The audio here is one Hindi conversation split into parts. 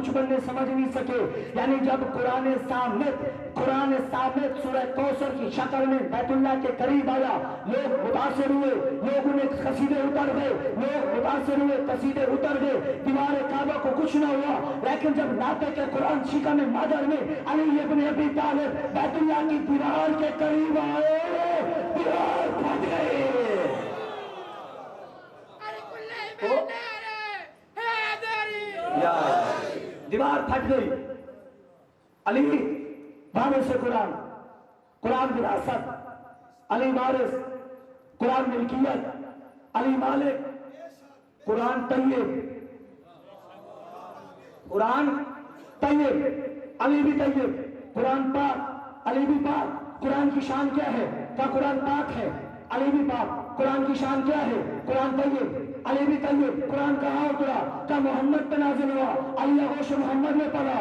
कुछ बंदे समझ नहीं सके। यानी जब कुरान सामित सूरह कौसर की शक्ल में बैतुल्लाह के करीब आया, लोग मुतासिर हुए, लोग उन्हें कसीदे उतर गए, लोग मुतासिर हुए, कसीदे उतर गए, दीवार काबा को कुछ ना हुआ। लेकिन जब नाते के कुरान शिका में मादर में अली इब्न अबी तालिब बैतुल्लाह की दीवार के करीब आए, दीवार फट गई। दीवार फट गई। अली वारिस कुरान, कुरान विरासत, अली वारिस, कुरान मिल्कियत, अली मालिक, कुरान तैयब, कुरान तैयब, अली भी तैयब, कुरान पाक, अली भी पाक। कुरान की शान क्या है? का कुरान पाक है, अली भी पाक। कुरान की शान क्या है? कुरान तैयब, अली भी तैयब। कुरान कहाँ उतरा? का मोहम्मद पे नाजिल हुआ, अली आगोश मोहम्मद में पढ़ा।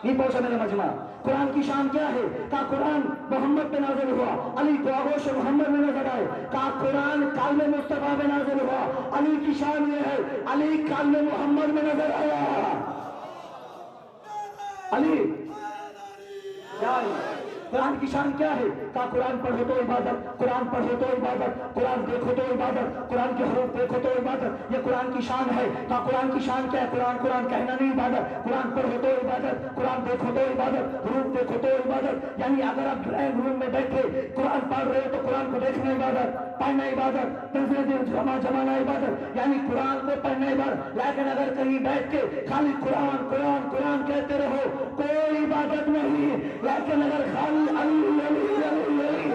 नहीं पहुंचा मेरा मजमा। कुरान की शान क्या है? का कुरान मोहम्मद पे नाजिल हुआ, अली को आगोश मोहम्मद में नजर आए। का कुरान काल्मे मुस्तफा में नाजिल हुआ, अली की शान ये है, अली काल्मे मोहम्मद में नजर आया। अली क्या है? कुरान की शान क्या है? का कुरान पढ़ो तो इबादत, कुरान पढ़ो तो इबादत, कुरान देखो तो इबादत, कुरान के हरूफ देखो तो इबादत। ये कुरान की शान है। का कुरान की शान क्या है? कुरान कुरान कहना नहीं इबादत, कुरान पढ़ो तो इबादत, कुरान देखो तो इबादत, हरूफ देखो तो इबादत। यानी अगर आप ड्राइंग रूम में बैठे कुरान पढ़ रहे हो तो कुरान को देखना इबादत, पढ़ना इबादत, जमाना इबादत, यानी कुरान को पढ़ना इबादत। लेकिन अगर कहीं बैठ के खाली कुरान कुरान कुरान कहते रहो, कोई इबादत नहीं। लेकिन अगर खाली अली अली अली अली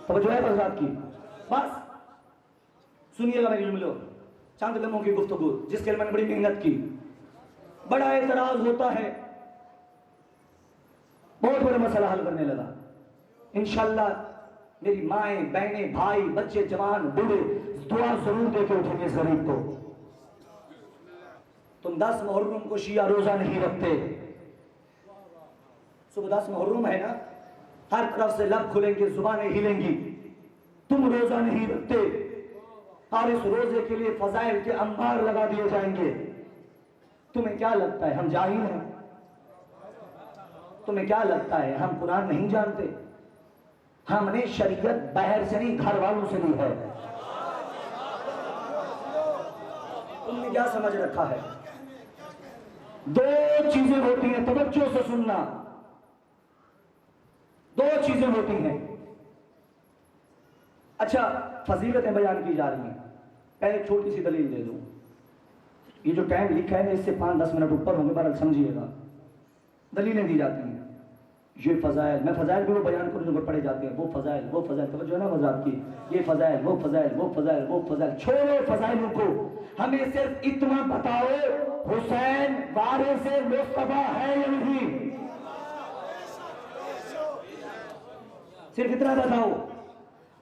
तो जो है बस की बस सुनिएगा मेरी जुमलों, चंद लम्हों की गुफ्तगू जिसके लिए मैंने बड़ी मेहनत की। बड़ा एतराज होता है, बहुत बड़ा मसला हल करने लगा। इंशाअल्लाह मेरी माएं, बहनें, भाई, बच्चे, जवान, बूढ़े दुआ जरूर देके उठेंगे इस गरीब को। तुम 10 मुहर्रम को शिया रोजा नहीं रखते, सुबह 10 मुहर्रम है ना, हर तरफ से लब खुलेंगे, जुबानें हिलेंगी, तुम रोजा नहीं रखते और इस रोजे के लिए फजाइल के अंबार लगा दिए जाएंगे। तुम्हें क्या लगता है हम जाहिल हैं? तुम्हें क्या लगता है हम कुरान नहीं जानते? हमने शरीयत बाहर से नहीं, घर वालों से ली है। तुमने क्या समझ रखा है? 2 चीजें होती हैं, तवज्जो से सुनना। 2 चीजें होती हैं। अच्छा, फजीलतें बयान की जा रही हैं। पहले छोटी सी दलील दे दूं। ये जो टाइम लिखा है इससे 5-10 मिनट ऊपर होंगे, बहरहाल समझिएगा। दलीलें दी जाती हैं, ये फजाइल, मैं फजाइल भी वो बयान करूँ जो पढ़े जाते हैं, वो फजाइल वो फजाइल, तो जो है ना मजाक की, ये फजाइल वो फजाइल वो फजाइल वो फजाइल। छोड़ो फजाइलों को, हमें सिर्फ इतना बताओ हुसैन वारिस मुस्तफा है या नहीं? सिर्फ इतना बताओ,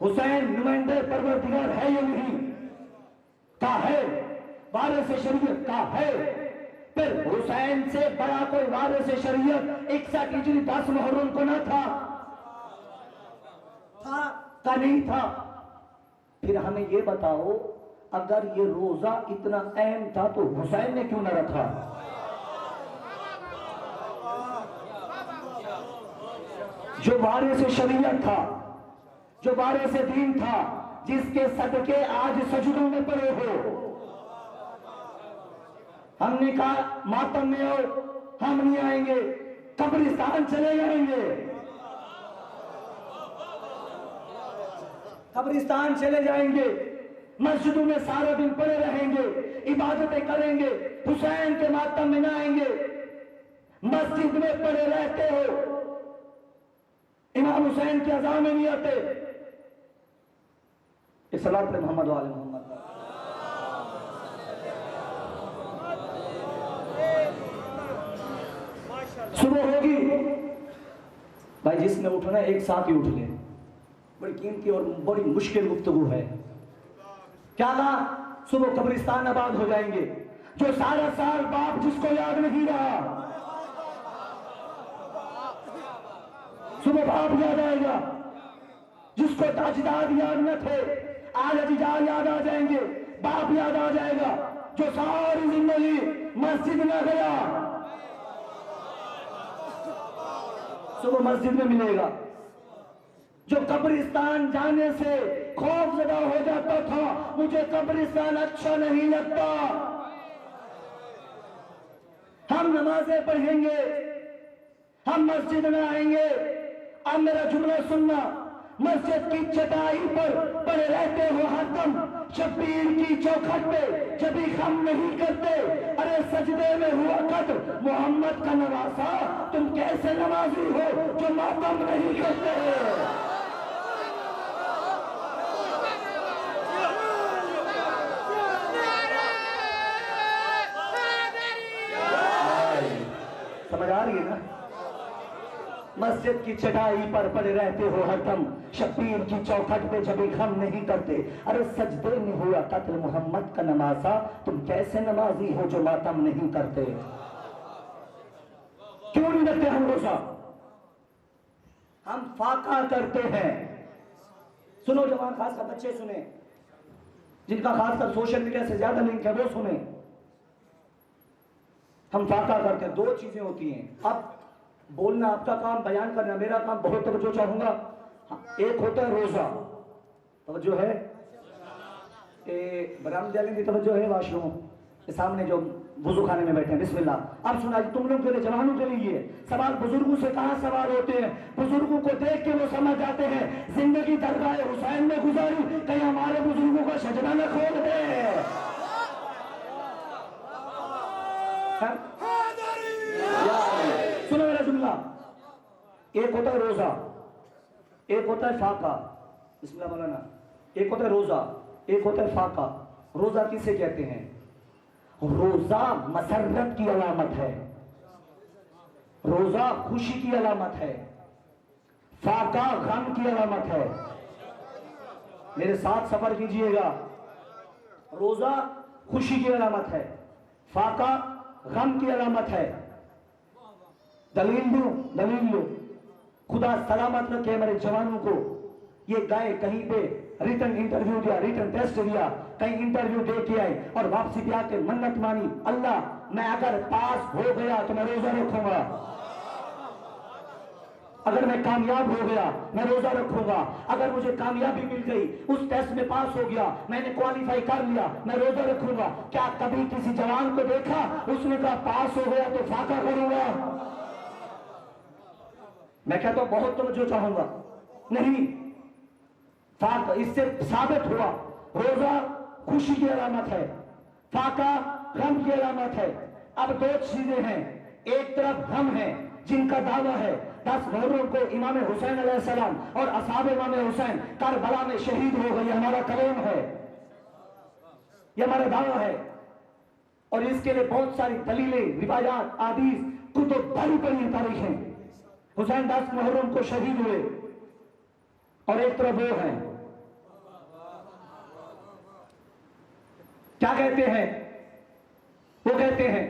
हुसैन नुमाइंदे परवरदिगार है या नहीं? का है, वारिस शरीयत का है। फिर हुसैन से बड़ा कोई वारिस शरीयत 61 हिजरी 10 मुहर्रम को ना था का नहीं था। फिर हमें ये बताओ, अगर ये रोजा इतना अहम था तो हुसैन ने क्यों ना रखा? जो वारिस शरीयत था, जो वारिस दीन था, जिसके सदके आज सजदों में पड़े हो, हमने कहा मातम में आओ, हम नहीं आएंगे, कब्रिस्तान चले जाएंगे, कब्रिस्तान चले जाएंगे, मस्जिदों में सारा दिन पड़े रहेंगे, इबादतें करेंगे, हुसैन के मातम में ना आएंगे। मस्जिद में पड़े रहते हो, इमाम हुसैन की अज़ा में नहीं आते। इस सलात पे मोहम्मद वाले मोहम्मद। सुबह होगी भाई, जिसने उठना एक साथ ही उठ ले। बड़ी कीमती और बड़ी मुश्किल गुफ्तगू है। क्या ना सुबह कब्रिस्तान आबाद हो जाएंगे। जो सारा साल बाप जिसको याद नहीं रहा, सुबह बाप याद आएगा। जिसको अजदाद याद न थे, आज अजदाद याद आ जाएंगे, बाप याद आ जाएगा। जो सारी जिंदगी मस्जिद में गया, सुबह मस्जिद में मिलेगा। जो कब्रिस्तान जाने से खौफजदा हो जाता था, मुझे कब्रिस्तान अच्छा नहीं लगता, हम नमाजें पढ़ेंगे, हम मस्जिद में आएंगे। अब मेरा जुमला सुनना, मस्जिद की चटाई पर पड़े रहते हो हरदम, शब्बीर की चौखट पे जब भी हम नहीं करते, अरे सजदे में हुआ कद मोहम्मद का नवासा, तुम कैसे नमाजी हो जो मातम नहीं करते। समझ आ रही है ना? मस्जिद की चटाई पर पड़े रहते हो हरदम, शब्बीर की चौखट पे जब हम नहीं करते, अरे सजदे में हुआ कत्ल मोहम्मद का नमासा, तुम कैसे नमाजी हो जो मातम नहीं करते। क्यों नहीं रखते हम रोजा? हम फाका करते हैं। सुनो जवान, खासकर बच्चे सुने, जिनका खासकर सोशल मीडिया से ज्यादा लिंक है वो सुने। हम फाका करते हैं। दो चीजें होती हैं, अब बोलना आपका काम, बयान करना मेरा काम। बहुत तवज्जो चाहूंगा। एक होता है रोजा, तवज्जो है, बरामदे की तवज्जो है, वाशरूम के सामने जो वुजू खाने में बैठे हैं, बिस्मिल्लाह। अब सुना, तुम लोग के लिए, जवानों के लिए सवाल बुजुर्गों से कहां सवाल होते हैं? बुजुर्गों को देख के वो समझ जाते हैं, जिंदगी दरगाह हुसैन में गुजारी, कहीं हमारे बुजुर्गों का सजदा न खोल दे। सुनो मेरा जुमला, एक होता है रोजा, एक होता है फाका। बिस्मिल्लाह मौलाना। एक होता है रोजा, एक होता है फाका। रोजा किसे कहते हैं? रोजा मसरत की अलामत है, रोजा खुशी की अलामत है, फाका गम की अलामत है। मेरे साथ सफर कीजिएगा। रोजा खुशी की अलामत है, फाका गम की अलामत है। दलील लो। खुदा सलामत रखे मेरे जवानों को। ये गए कहीं पे रिटर्न इंटरव्यू दिया, रिटर्न टेस्ट दिया, कहीं इंटरव्यू दे के आए और वापसी पे आके मन्नत मानी, अल्लाह मैं अगर पास हो गया तो मैं रोजा रखूंगा, अगर मैं कामयाब हो गया मैं रोजा रखूंगा, अगर मुझे कामयाबी मिल गई, उस टेस्ट में पास हो गया, मैंने क्वालिफाई कर लिया, मैं रोजा रखूंगा। क्या कभी किसी जवान को देखा उसने कहा पास हो गया तो फाका करूंगा? मैं कहता हूं बहुत तवज्जो चाहूंगा। नहीं, फाका इससे साबित हुआ रोजा खुशी की अलामत है, फाका गम की अलामत है। अब दो चीजें हैं, एक तरफ हम हैं जिनका दावा है 10 मुहर्रम को इमाम हुसैन अलैहिस्सलाम और असहाब इमाम हुसैन करबला में शहीद हो गए, हमारा कलम है, ये हमारा दावा है। और इसके लिए बहुत सारी दलीलें, रिवायात, हदीस, कुतुब भरी पड़ी तारीखें। हुसैन 10 मुहर्रम को शहीद हुए और एक तरफ वो है, क्या कहते हैं? वो कहते हैं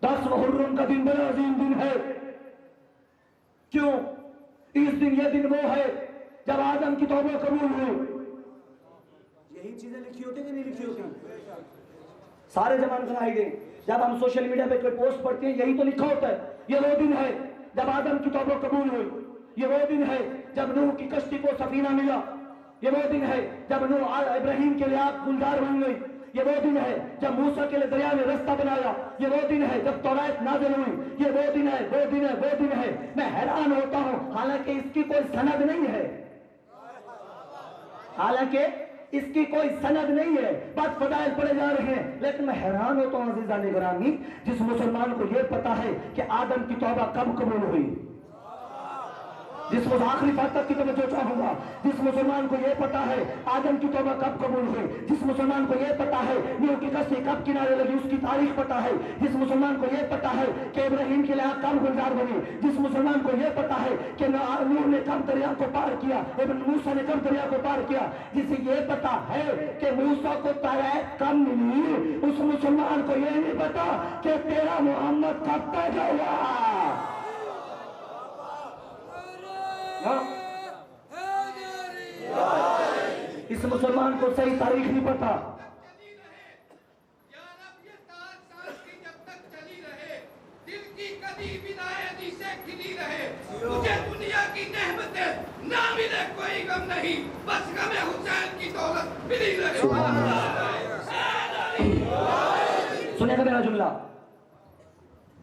10 मुहर्रम का दिन बड़ा अजीम दिन है। क्यों? इस दिन, ये दिन वो है जब आदम की तौबा कबूल हुई। यही चीजें लिखी होती कि नहीं लिखी होती? सारे जमान बनाई गई। जब हम सोशल मीडिया पे कोई पोस्ट पढ़ते हैं, यही तो लिखा होता है, ये वो दिन है जब आदम की तौबा कबूल हुई, ये वो दिन है जब नूह की कश्ती को सफीना मिला, ये वो दिन है जब नूह इब्राहिम के लिए आग गुलजार बन गई, ये वो दिन है जब मूसा के लिए दरिया में रास्ता बनाया, ये वो दिन है जब तौरात नाज़िल हुई, ये वो दिन है, वो दिन है, वो दिन है। मैं हैरान होता हूं, हालांकि इसकी कोई सनद नहीं है, हालांकि इसकी कोई सनद नहीं है, बस फदाइल पड़े जा रहे हैं। लेकिन मैं हैरान होता हूं अज़ीज़ान गिरामी, जिस मुसलमान को यह पता है कि आदम की तौबा कब कबूल हुई, जिस आखिरी बात तक की तो मैं जो चाहूंगा, जिस मुसलमान को यह पता है आदम की तौबा कब कबूल हुई, जिस मुसलमान को यह पता है नूह की कश्ती कब किनारे लगी, उसकी तारीख पता है, जिस मुसलमान को यह पता है कि इब्राहिम के लिए आग कब गुलजार बनी, जिस मुसलमान को यह पता है कि नूह ने कब दरिया को पार किया, इब्न मूसा ने कब दरिया को पार किया, जिसे यह पता है कि मूसा को तौरात कब मिली, उस मुसलमान को यह नहीं पता कि तेरा मोहम्मद कब पैदा हुआ। इस मुसलमान को सही तारीख नहीं पता। मुझे दुनिया की नेमतें ना मिले कोई गम नहीं, बस गमे हुसैन की दौलत मिली रहे। सुनेगा मेरा जुमला,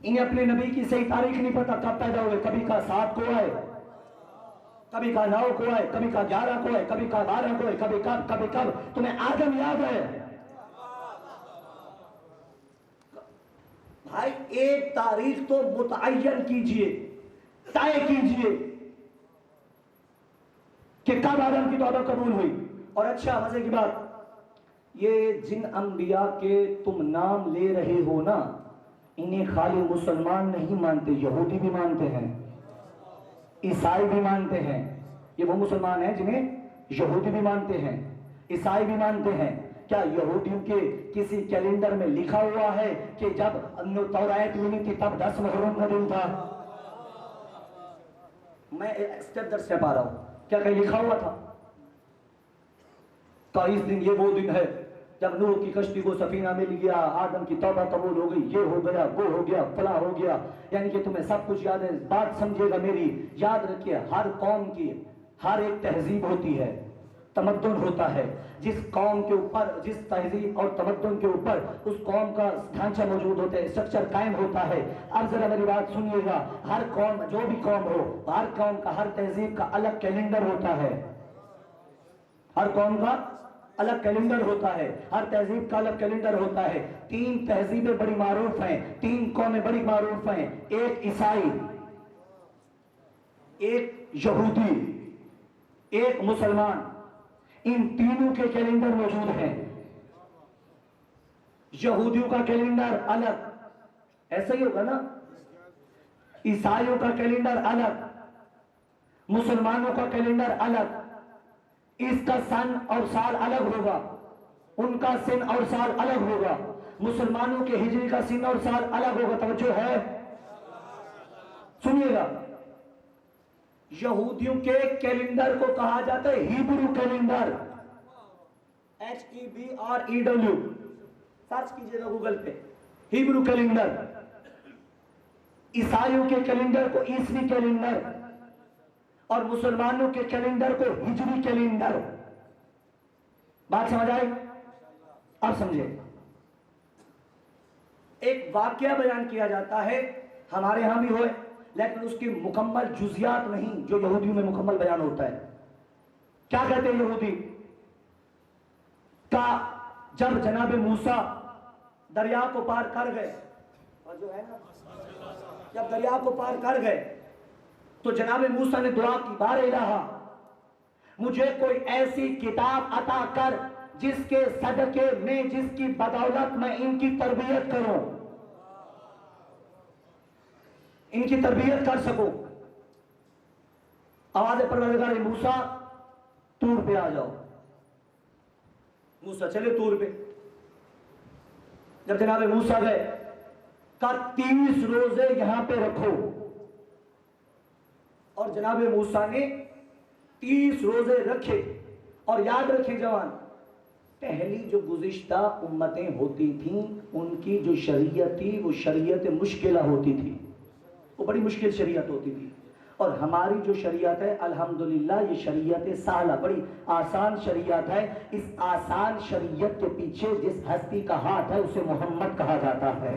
इन्हें अपने नबी की सही तारीख नहीं पता कब पैदा हुए। कभी का 7 को है, कभी का 9 को है, कभी का 11 को है, कभी का 12 को है, कभी कब। तुम्हें आदम याद है भाई? एक तारीख तो मुतअय्यन कीजिए, तय कीजिए कि कब आदम की तौबा कबूल हुई। और अच्छा मजे की बात, ये जिन अंबिया के तुम नाम ले रहे हो ना, इन्हें खाली मुसलमान नहीं मानते, यहूदी भी मानते हैं, ईसाई भी मानते हैं। ये वो मुसलमान हैं जिन्हें यहूदी भी मानते हैं, ईसाई भी मानते हैं। क्या यहूदियों के किसी कैलेंडर में लिखा हुआ है कि जब तौरात मिली थी तब 10 मुहर्रम का दिन था? मैं स्टेप दर से पा रहा हूं, क्या कहीं लिखा हुआ था? तो इस दिन ये वो दिन है जब नूह की कश्ती को सफीना मिल गया, आदम की तौबा कबूल हो गई, ये हो गया, वो हो गया, फला हो गया। यानी कि तुम्हें सब कुछ याद है। बात समझिएगा मेरी, याद रखिए, हर कौम की हर एक तहजीब होती है, तमद्दुन होता है। जिस कौम के ऊपर, जिस तहजीब और तमद्दुन के ऊपर उस कौम का ढांचा मौजूद होता है, स्ट्रक्चर कायम होता है। अब जरा मेरी बात सुनिएगा, हर कौम, जो भी कौम हो, हर कौम का, हर तहजीब का अलग कैलेंडर होता है। हर कौम का अलग कैलेंडर होता है, हर तहजीब का अलग कैलेंडर होता है। 3 तहजीबें बड़ी मारूफ हैं, 3 कौमें बड़ी मारूफ हैं, एक ईसाई, एक यहूदी, एक मुसलमान। इन तीनों के कैलेंडर मौजूद हैं। यहूदियों का कैलेंडर अलग, ऐसा ही होगा ना? ईसाइयों का कैलेंडर अलग, मुसलमानों का कैलेंडर अलग। इसका सन और साल अलग होगा, उनका सिन और साल अलग होगा। मुसलमानों के हिजरी का सिन और साल अलग होगा। तवज्जो है, सुनिएगा। यहूदियों के कैलेंडर को कहा जाता है हिब्रू कैलेंडर, HEBREW, सर्च कीजिएगा गूगल पे, हिब्रू कैलेंडर। ईसाइयों के कैलेंडर को ईसवी कैलेंडर और मुसलमानों के कैलेंडर को हिजरी कैलेंडर। बात समझ आई? अब समझे। एक वाकया बयान किया जाता है, हमारे यहां भी होए, लेकिन उसकी मुकम्मल जुजियात नहीं जो यहूदियों में मुकम्मल बयान होता है। क्या कहते हैं यहूदी का, जब जनाबे मूसा दरिया को पार कर गए, और जो है ना, जब दरिया को पार कर गए तो जनाबे मूसा ने दुआ की, बारे इलाहा, मुझे कोई ऐसी किताब अता कर जिसके सदके में, जिसकी बदौलत मैं इनकी तरबियत करूं, इनकी तरबियत कर सकूं। आवाज परवरदिगार, मूसा तूर पे आ जाओ। मूसा चले तूर पे। जब जनाबे मूसा गए, का 30 रोजे यहां पे रखो, और जनाबे मूसा ने 30 रोजे रखे। और याद रखें जवान, पहली जो गुज़िश्ता उम्मतें होती थीं, उनकी जो शरीयत थी वो शरीयत मुश्किला होती थी, वो बड़ी मुश्किल शरीयत होती थी। और हमारी जो शरीयत है अल्हम्दुलिल्लाह, ये शरीयत साहला, बड़ी आसान शरीयत है। इस आसान शरीयत के पीछे जिस हस्ती का हाथ है उसे मोहम्मद कहा जाता है।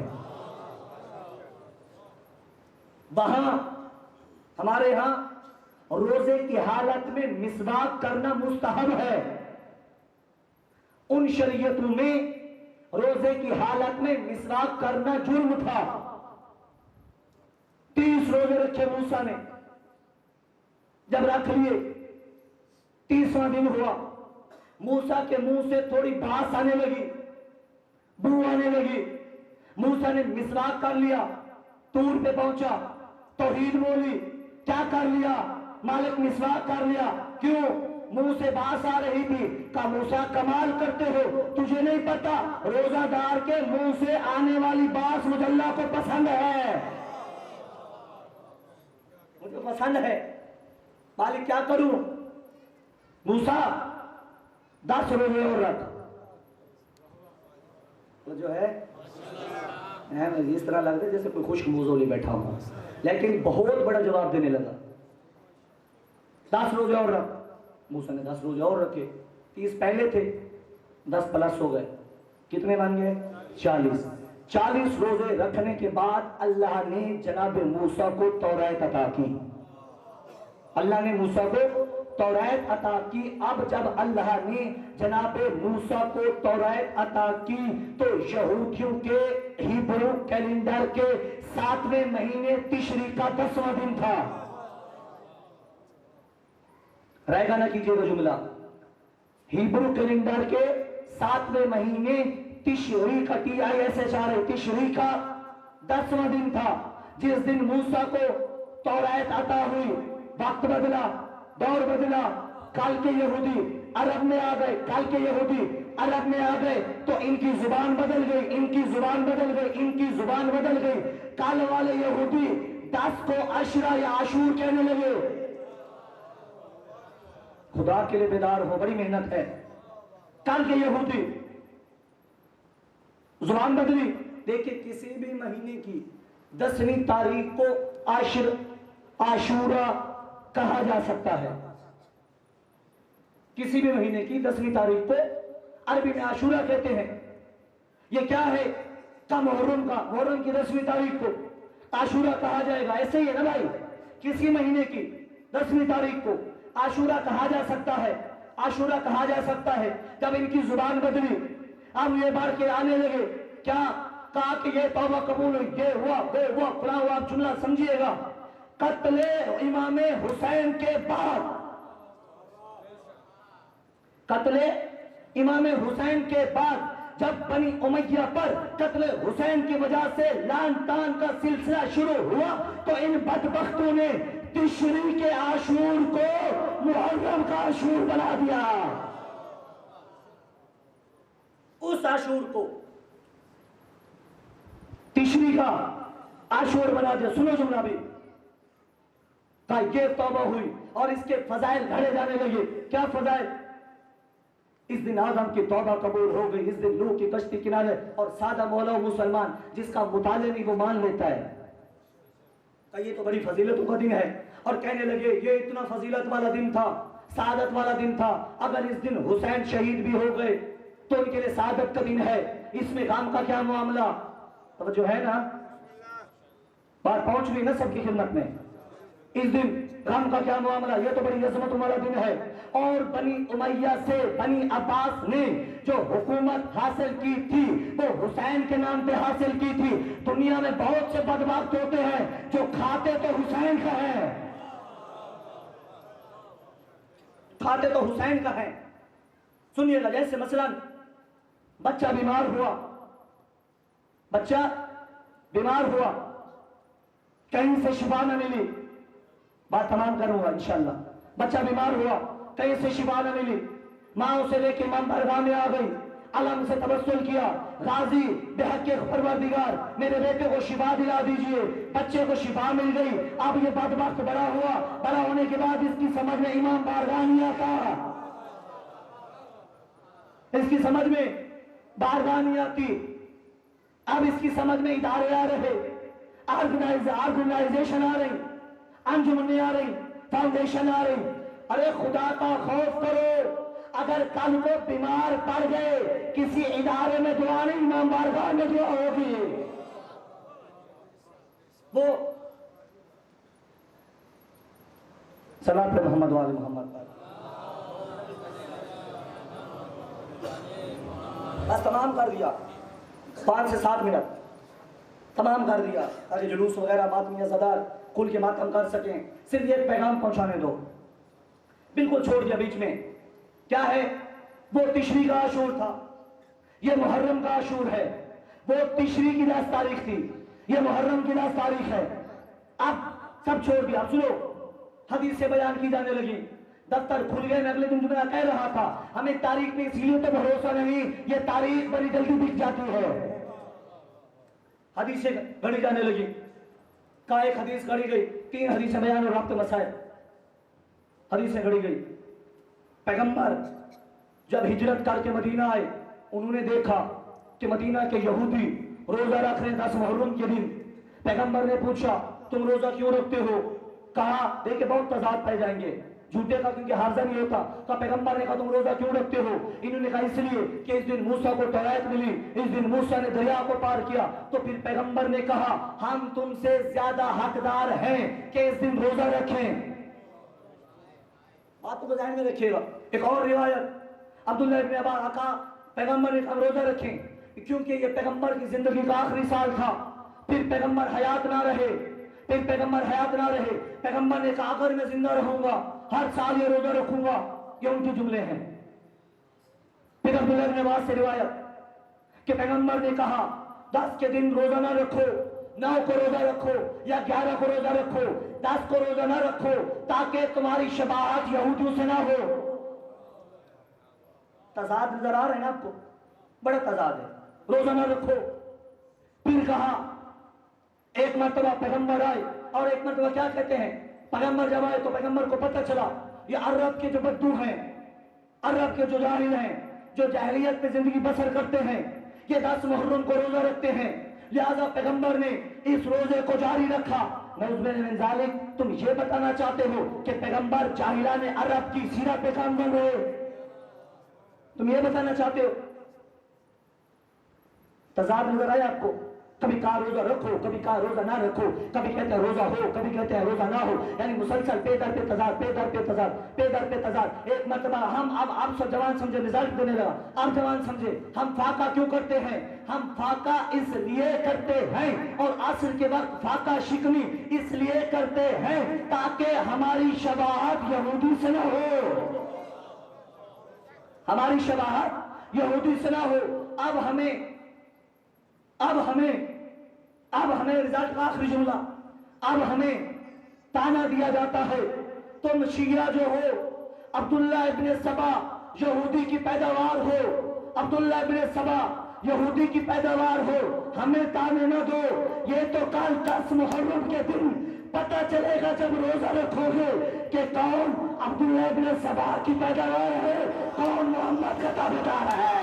वहां हमारे यहां रोजे की हालत में मिसवाक करना मुस्तहब है। उन शरीयतों में रोजे की हालत में मिसवाक करना जुर्म था। 30 रोजे रखे मूसा ने, जब रख लिए 30वां दिन हुआ, मूसा के मुंह से थोड़ी बास आने लगी, बू आने लगी। मूसा ने मिसवाक कर लिया, तूर पे पहुंचा, तौहीद बोली। क्या कर लिया? मालिक मिसवाक कर लिया। क्यों? मुंह से बास आ रही थी। का मूसा कमाल करते हो, तुझे नहीं पता रोजादार के मुंह से आने वाली बास मुझे अल्लाह को पसंद है, मुझे पसंद है। मालिक क्या करूं? मूसा 10 रोजे और रख। तो जो है इस तरह लगता है जैसे कोई खुश्क मुंह बैठा हुआ, लेकिन बहुत बड़ा जवाब देने लगा। 10 रोजे और रख। मूसा ने 10 रोजे और रखे। 30 पहले थे, 10 प्लस हो गए, कितने बन गए? 40। 40 रोजे रखने के बाद अल्लाह ने जनाब मूसा को तौरात अता की। अल्लाह ने मूसा को तौरात अता की। अब जब अल्लाह ने जनाब मूसा को तौरात अता की तो यहूदियों के हिब्रू कैलेंडर के 7वें महीने तिशरी का 10वां दिन था। रहेगा ना, कीजिएगा जुमला। हिब्रू कैलेंडर के 7वें महीने तिशरी का TISHRI तिशरी का 10वां दिन था, जिस दिन मूसा को तौरात अता हुई। वक्त बदला, दौर बदला। कल के यहूदी अरब में आ गए, कल के यहूदी अरब में आ गए तो इनकी जुबान बदल गई, इनकी जुबान बदल गई, इनकी जुबान बदल गई। कल वाले यहूदी 10 को अशरा या आशूर कहने लगे। खुदा के लिए बेदार हो, बड़ी मेहनत है। कल के यहूदी जुबान बदली। देखिए, किसी भी महीने की 10वीं तारीख को आशूरा कहा जा सकता है। किसी भी महीने की 10वीं तारीख को अरबी में आशूरा कहते हैं। ये क्या है? का मुहर्रम का, मुहर्रम की 10वीं तारीख को आशूरा कहा जाएगा। ऐसे ही है ना भाई, किसी महीने की 10वीं तारीख को आशूरा कहा जा सकता है, आशूरा कहा जा सकता है। जब इनकी जुबान बदली, अब ये बार के आने लगे। क्या कहा कि ये तौबा कबूल हुई, ये हुआ, वो हुआ, फला हुआ। आप जुमला समझिएगा। कत्ले इमाम हुसैन के बाद, कत्ले इमाम हुसैन के बाद जब बनी उमैया पर कत्ले हुसैन की वजह से लान तान का सिलसिला शुरू हुआ तो इन बदबख्तों ने तिशरी के आशूर को मुहर्रम का आशूर बना दिया। उस आशूर को तिशरी का आशूर बना दिया। सुनो जुमला भी का ये तौबा हुई और इसके फजाइल घड़े जाने लगे। क्या फजाइल? इस दिन आदम की तौबा कबूल हो गई, इस दिन नूह की कश्ती किनारे। और सादा मौला मुसलमान जिसका मुताले नहीं वो मान लेता है का ये तो बड़ी फजीलतों का दिन है। और कहने लगे ये इतना फजीलत वाला दिन था, सादत वाला दिन था। अगर इस दिन हुसैन शहीद भी हो गए तो उनके लिए सादत का दिन है, इसमें गम का क्या मामला? तो जो है ना, बात पहुंच गई ना सबकी खिदमत में। इस दिन गम का क्या मामला? ये तो बड़ी अजमत वाला दिन है। और बनी उमैया से बनी अब्बास ने जो हुकूमत हासिल की थी वो हुसैन के नाम पे हासिल की थी। दुनिया में बहुत से बदबख्त होते हैं जो खाते तो हुसैन का है, खाते तो हुसैन का है। सुनिएगा, जैसे मसलन बच्चा बीमार हुआ, बच्चा बीमार हुआ, कहीं से शिफा न मिली, बात तमाम करूंगा इंशाल्लाह। बच्चा बीमार हुआ, कहीं से शिफा न मिली, मां उसे लेके इमाम बारगाह में आ गई, अलम से तवस्सुल किया, गाजी बेहक के परवरदिगार मेरे बेटे को शिफा दिला दीजिए। बच्चे को शिफा मिल गई। अब ये बदबख्त बड़ा हुआ, बड़ा होने के बाद इसकी समझ में इमाम बारगाह नहीं आता, इसकी समझ में बारगाह नहीं आती। अब इसकी समझ में इदारे आ रहे, ऑर्गेनाइजेशन आ रही, अंजुमनें आ रही, फाउंडेशन आ रही। अरे खुदा का खौफ करो, अगर कल को बीमार पड़ गए किसी इदारे में दुआ नहीं, इमाम बारगाह में दुआ होगी। वो सलात पे मोहम्मद वाले मोहम्मद पर बस तमाम कर दिया, 5 से 7 मिनट तमाम कर दिया ताकि जुलूस वगैरह मातमिया ज़दार खुल के मातम कर सकें। सिर्फ ये पैगाम पहुंचाने दो, बिल्कुल छोड़ दिया बीच में। क्या है? वो तिशरी का आशूर था, ये मुहर्रम का आशूर है। वो तिशरी की 10 तारीख थी, ये मुहर्रम की 10 तारीख है। अब सब छोड़ दिया। अब सुनो, हदीस से बयान की जाने लगी, दफ्तर खुल गए। मैं अगले दिन जुमेरा कह रहा था, हमें तारीख पे इसलिए तो भरोसा नहीं, ये तारीख बड़ी जल्दी दिख जाती है। हदीस से गढ़ी जाने लगी, का एक हदीस गढ़ी गई, 3 हदीस बयान और राब्ते मसाइल हदीस से गढ़ी गई। पैगंबर जब हिजरत करके मदीना आए, उन्होंने देखा कि मदीना के यहूदी रोजा रख रहे 10 मुहर्रम के दिन। पैगंबर ने पूछा, तुम रोजा क्यों रखते हो? कहा, देखिए बहुत तजाद पाए जाएंगे झूठे का, क्योंकि हार्जा नहीं होता। तो पैगंबर ने कहा, तुम रोजा क्यों रखते हो? इन्होंने कहा, इसलिए कि इस दिन मूसा को तौरात मिली, इस दिन मूसा ने दरिया को पार किया। तो फिर पैगंबर ने कहा, हम तुमसे ज्यादा हकदार हैं कि इस दिन रोजा रखें। बात को ध्यान में रखिएगा। एक और रिवायत, अब्दुल्लाह इब्न अब्बास का, पैगंबर ने कहा रोजा रखें क्योंकि ये पैगंबर की जिंदगी का आखिरी साल था। फिर पैगंबर हयात ना रहे, पैगंबर ने कहा, अगर मैं जिंदा रहूंगा हर साल ये रोजा रखूंगा। ये उनके जुमले हैं। फिर अब्दुल्लाह इब्न अब्बास से रिवायत कि पैगंबर ने कहा, 10 के दिन रोजा ना रखो, 9 को रोजा रखो या 11 को रोजा रखो, 10 को रोजा ना रखो, ताकि तुम्हारी शबाहत यहूदियों से ना हो। तजाद नजर आ रहे हैं आपको? बड़ा तजाद है। रोजा ना रखो। फिर कहा, एक मरतबा पैगंबर आए और एक मरतबा क्या कहते हैं, पैगंबर जब आए तो पैगंबर को पता चला ये अरब के जो बद्दू हैं, अरब के जो जाहिल हैं, जो जाहिलियत में जिंदगी बसर करते हैं, ये 10 मुहर्रम को रोजा रखते हैं। लिहाजा पैगंबर ने इस रोजे को जारी रखा। नौजुबान जालिक, तुम ये बताना चाहते हो कि पैगंबर जाहिलान अरब की सीरत पे काम कर रहे हो? तुम ये बताना चाहते हो? तजाद नजर आया आपको? कभी कहा रोजा रखो, कभी कहा रोजा ना रखो, कभी कहते हैं रोजा हो, कभी कहते हैं रोजा ना हो। यानी मुसलसल पे दर पे तजाद। एक मरतबा हम, अब आप सब जवान समझे, रिजल्ट देने लगा, आप जवान समझे, हम फाका क्यों करते हैं? हम फाका इसलिए करते हैं और असर के वक्त फाका शिकनी इसलिए करते हैं ताकि हमारी शबाहत यहूदी से ना हो, हमारी शबाहत यहूदी से ना हो। अब हमें रिजल्ट का आखिरी जुमला, अब हमें ताना दिया जाता है, तुम शिया जो हो, अब्दुल्लाह इब्न सबा यहूदी की पैदावार हो, अब्दुल्लाह इब्न सबा यहूदी की पैदावार हो, हमें ताने न दो। ये तो कल 10 मुहर्रम के दिन पता चलेगा जब रोजा रखोगे कि कौन अब्दुल्लाह इब्न सबा की पैदावार है, कौन मोहम्मद का ताबेदार है।